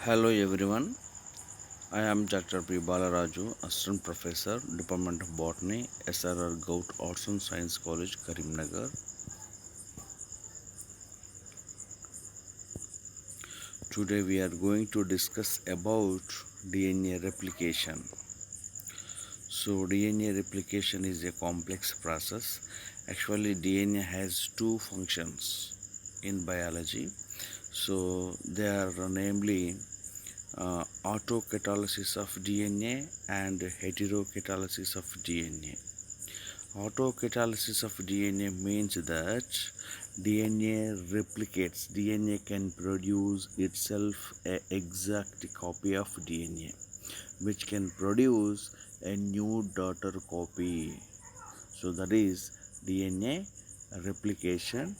Hello everyone, I am Dr. P. Balaraju, Assistant Professor, Department of Botany, SRR Gout Arts and Science College, Karimnagar. Today we are going to discuss about DNA replication. So DNA replication is a complex process. Actually DNA has two functions in biology. So they are namely autocatalysis of DNA and heterocatalysis of DNA. Autocatalysis of DNA means that DNA replicates. DNA can produce itself an exact copy of DNA, which can produce a new daughter copy. So that is DNA replication.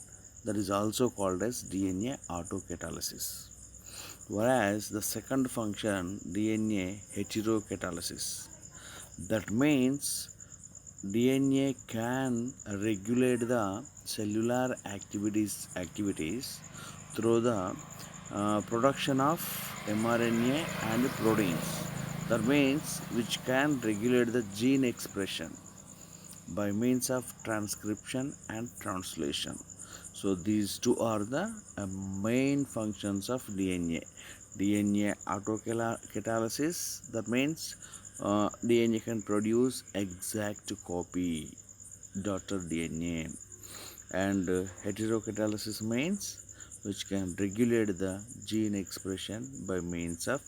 That is also called as DNA autocatalysis. Whereas the second function, DNA heterocatalysis, that means DNA can regulate the cellular activities through the production of mRNA and proteins. That means which can regulate the gene expression by means of transcription and translation. So these two are the main functions of DNA. DNA autocatalysis, that means DNA can produce exact copy daughter DNA, and heterocatalysis means which can regulate the gene expression by means of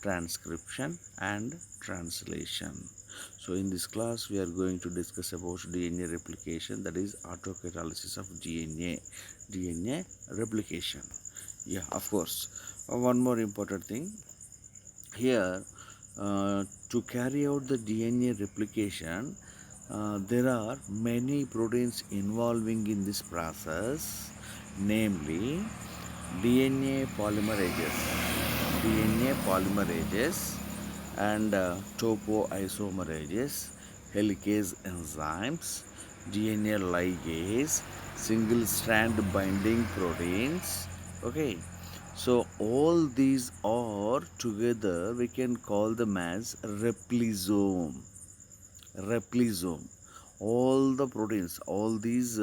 transcription and translation. So in this class we are going to discuss about DNA replication, that is autocatalysis of DNA replication. Yeah, of course. One more important thing here, to carry out the DNA replication, there are many proteins involving in this process, namely DNA polymerases, DNA polymerases, and topoisomerases, helicase enzymes, DNA ligase, single strand binding proteins. Okay, so all these are together we can call them as replisome. Replisome. All the proteins, all these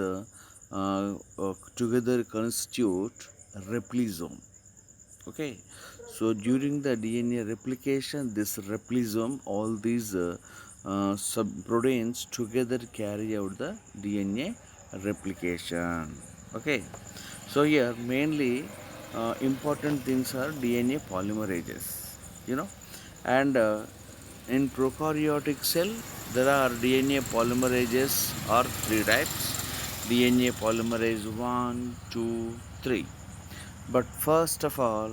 together constitute replisome. Okay, so during the DNA replication, this replisome, all these subproteins together carry out the DNA replication. Okay, so here mainly important things are DNA polymerases, you know, and in prokaryotic cell there are DNA polymerases are three types: DNA polymerase 1, 2, 3. But first of all,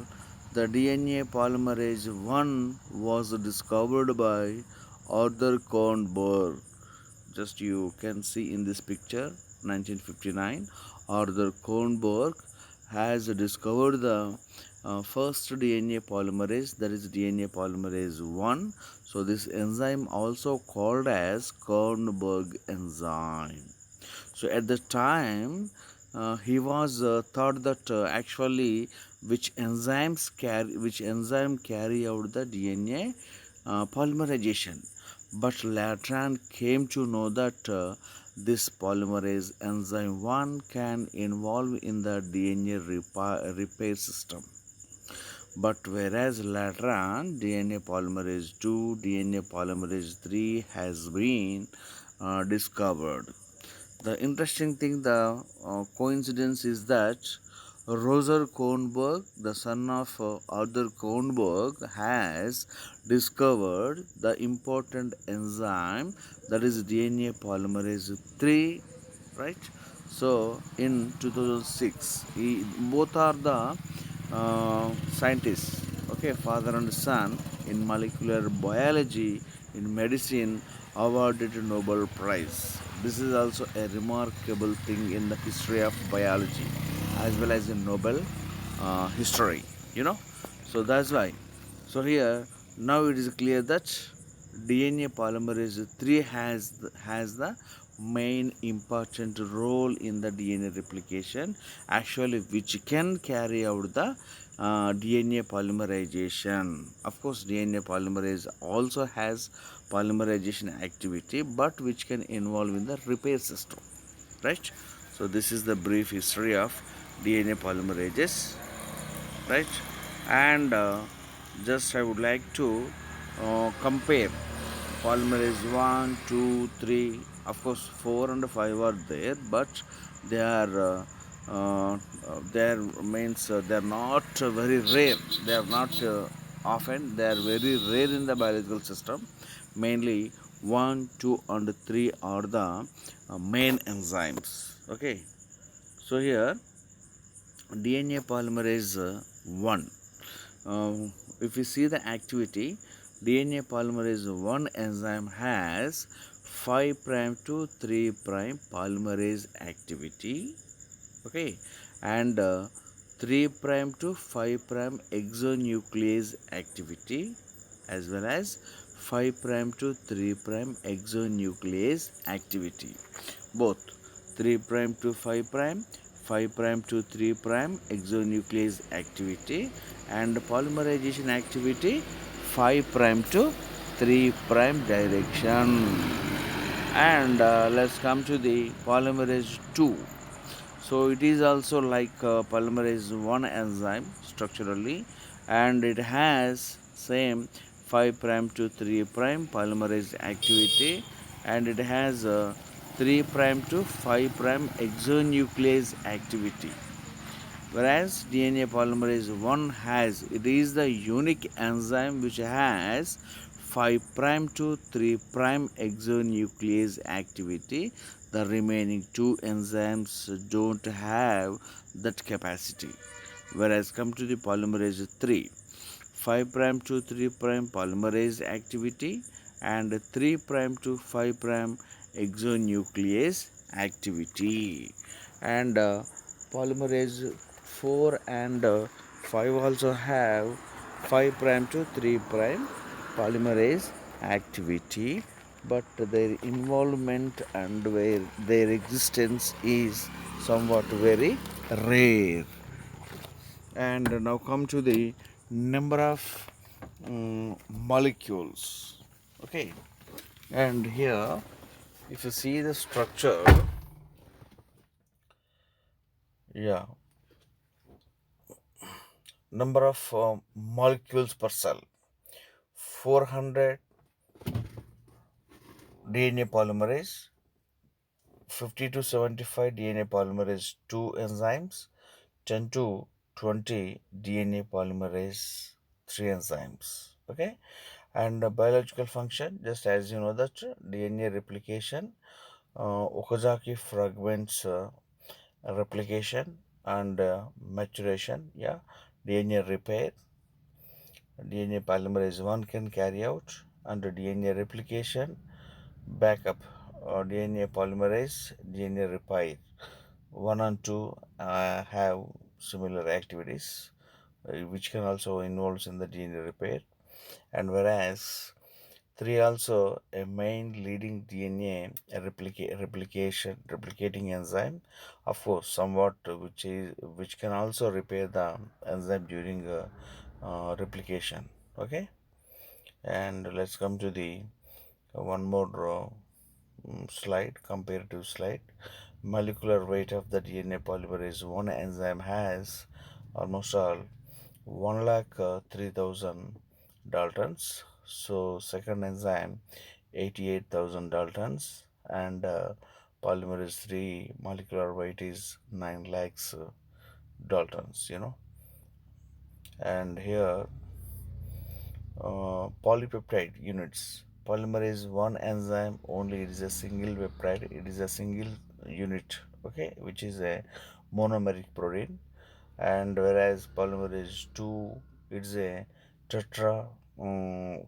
the DNA polymerase 1 was discovered by Arthur Kornberg. Just you can see in this picture, 1959, Arthur Kornberg has discovered the first DNA polymerase, that is DNA polymerase 1. So this enzyme also called as Kornberg enzyme. So at the time, he was thought that actually which enzyme carry out the DNA polymerization. But later on came to know that this polymerase enzyme 1 can involve in the DNA repair system. But whereas later on DNA polymerase 2, DNA polymerase 3 has been discovered. The interesting thing, the coincidence is that Roger Kornberg, the son of Arthur Kornberg, has discovered the important enzyme, that is DNA polymerase 3, right? So in 2006, both are the scientists, okay, father and son, in molecular biology, in medicine, awarded Nobel Prize. This is also a remarkable thing in the history of biology as well as in Nobel history, you know. So that's why. So here now it is clear that DNA polymerase 3 has the main important role in the DNA replication, actually which can carry out the DNA polymerization. Of course, DNA polymerase also has polymerization activity, but which can involve in the repair system, right? So this is the brief history of DNA polymerases, right? And just I would like to compare polymerase 1, 2, 3. Of course 4 and 5 are there, but they are there means they are not very rare. They are not often, they are very rare in the biological system. Mainly 1, 2 and 3 are the main enzymes. Okay, so here DNA polymerase 1. If we see the activity, DNA polymerase 1 enzyme has 5 prime to 3 prime polymerase activity. Okay, and 3 prime to 5 prime exonuclease activity, as well as 5 prime to 3 prime exonuclease activity. Both 3 prime to 5 prime, 5 prime to 3 prime exonuclease activity, and polymerization activity 5 prime to 3 prime direction. And let's come to the polymerase 2. So it is also like polymerase 1 enzyme structurally, and it has same 5 prime to 3 prime polymerase activity, and it has 3 prime to 5 prime exonuclease activity. Whereas DNA polymerase 1 has, it is the unique enzyme which has 5 prime to 3 prime exonuclease activity. The remaining two enzymes don't have that capacity. Whereas come to the polymerase 3, 5 prime to 3 prime polymerase activity and 3 prime to 5 prime exonuclease activity. And polymerase 4 and 5 also have 5 prime to 3 prime polymerase activity, but their involvement and their existence is somewhat very rare. And now come to the number of molecules. Okay, and here if you see the structure, yeah, number of molecules per cell, 400 DNA polymerase, 50 to 75 DNA polymerase 2 enzymes, 10 to 20 DNA polymerase 3 enzymes. Okay, and biological function, just as you know that DNA replication, Okazaki fragments replication and maturation, yeah, DNA repair, DNA polymerase 1 can carry out, and DNA replication, backup, DNA polymerase, DNA repair. 1 and 2 have similar activities, which can also involve in the DNA repair, and whereas 3 also a main leading DNA replicating enzyme, of course somewhat which can also repair the enzyme during replication. Okay, and let's come to the one more slide, comparative slide. Molecular weight of the DNA polymerase 1 enzyme has almost all 1 lakh 3,000 Daltons. So second enzyme 88,000 Daltons, and polymerase 3 molecular weight is 9 lakhs Daltons, and here polypeptide units. Polymerase 1 enzyme only, it is a single peptide, it is a single unit, okay, which is a monomeric protein, and whereas polymerase 2, it's a tetra um,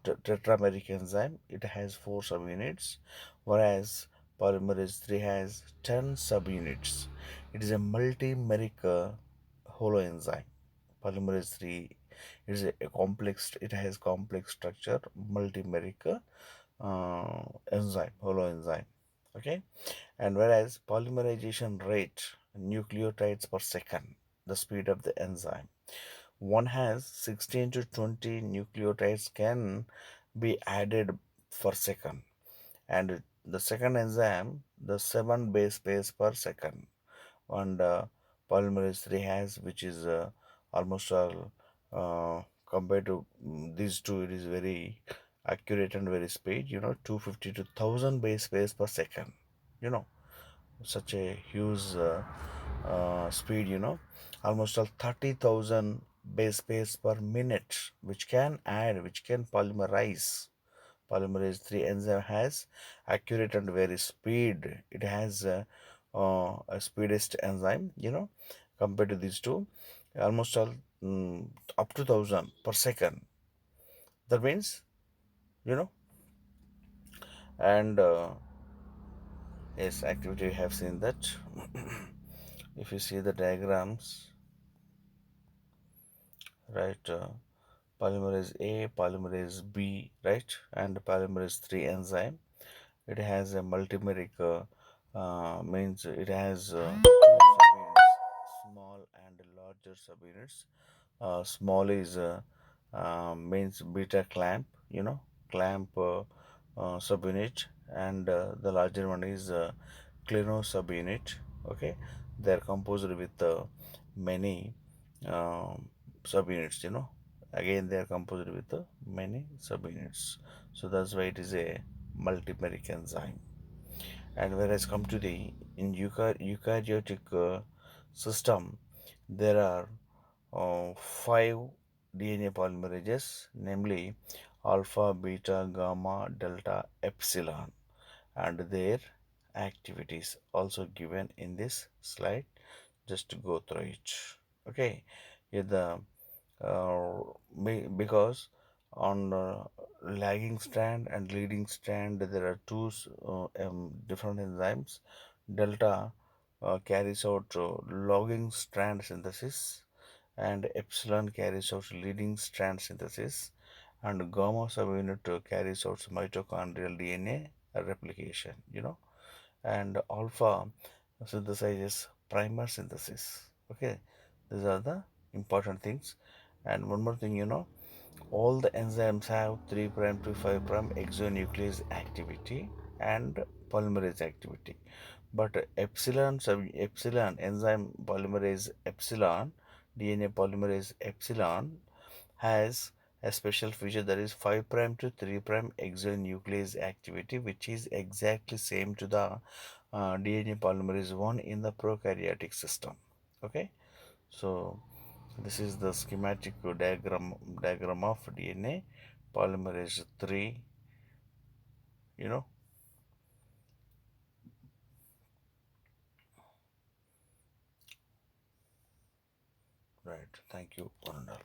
tetrameric enzyme, it has 4 subunits, whereas polymerase 3 has 10 subunits. It is a multimeric holoenzyme. Polymerase 3 is a complex, it has complex structure, multimeric enzyme, holoenzyme. Okay, and whereas polymerization rate, nucleotides per second, the speed of the enzyme, One has 16 to 20 nucleotides can be added per second, and the second enzyme the 7 base pairs per second, and polymerase 3 has, which is almost all compared to these two, it is very accurate and very speed, 250 to 1000 base pairs per second, you know such a huge speed, almost all 30,000 base pairs per minute, which can polymerase 3 enzyme has accurate and very speed. It has a speedest enzyme, compared to these two, almost all up to 1000 per second. That means, you know, and yes, activity we have seen that. If you see the diagrams, right? Polymerase A, polymerase B, right, and polymerase 3 enzyme. It has a multimeric, means it has two subunits, small and larger subunits. Small is means beta clamp, clamp subunit, and the larger one is clino subunit. Okay, they are composed with many subunits. Again, they are composed with many subunits. So that's why it is a multimeric enzyme. And whereas come to the in eukaryotic system, there are five DNA polymerases, namely alpha, beta, gamma, delta, epsilon, and their activities also given in this slide. Just to go through it. Okay, here the because on lagging strand and leading strand there are two different enzymes. Delta carries out logging strand synthesis, and epsilon carries out leading strand synthesis, and gamma subunit carries out mitochondrial DNA replication, and alpha synthesizes primer synthesis. Okay, these are the important things. And one more thing, all the enzymes have 3 prime to 5 prime exonuclease activity and polymerase activity, but epsilon enzyme polymerase epsilon, DNA polymerase epsilon, has a special feature, that is 5 prime to 3 prime exonuclease activity, which is exactly same to the DNA polymerase 1 in the prokaryotic system. Okay, so this is the schematic diagram of DNA polymerase 3, you know right. Thank you, Arundel.